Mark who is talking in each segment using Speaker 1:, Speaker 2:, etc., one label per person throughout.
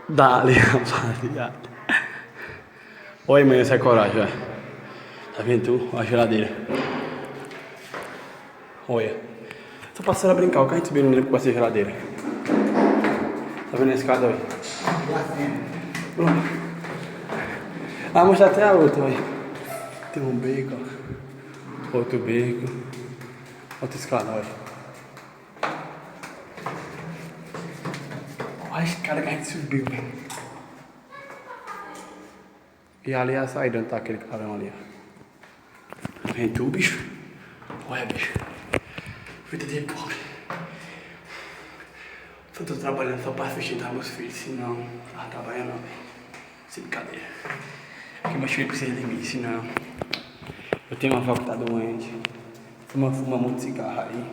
Speaker 1: Dale, rapaziada. Oi, mãe, essa é coragem, ó. Tá vendo tu? Ó a geladeira. Olha. Tô passando a brincar, o carro subindo nele com essa geladeira. Tá vendo a escada, olha? Ah, mostrar até a outra, olha. Tem um beco, ó. Outro beco. Outra escada, olha. Olha a escada que a gente subiu, velho. E ali é a saída onde tá aquele carão ali, ó. Vem tu, bicho. Olha, bicho. Vida de pobre. Eu tô trabalhando só pra sustentar meus filhos, senão não tava trabalhando não, velho. Sem brincadeira. Porque meus filhos precisam de mim, senão eu tenho uma avó que tá doente. Fuma muito cigarro aí.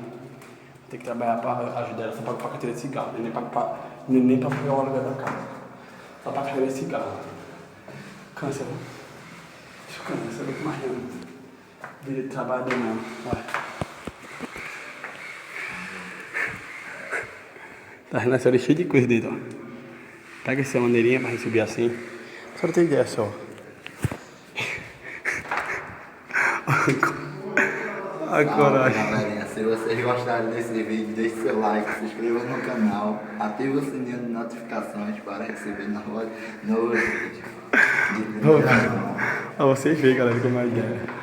Speaker 1: Tem que trabalhar pra ajudar ela, só paga pra carteira de cigarro, nem pra pagar o aluguel da casa. Só pra carteira de cigarro. Câncer, isso cansa, muito mais não. Vida de trabalho não, olha. Tá nessa hora cheio de coisa dentro, ó. Pega essa maneirinha pra gente subir assim. Só não tem ideia só. Agora.
Speaker 2: Galerinha, se vocês gostaram desse vídeo, deixe seu like, se inscreva no canal, ative o sininho de notificações para receber novos vídeos.
Speaker 1: Pra vocês verem, galera, como é que é.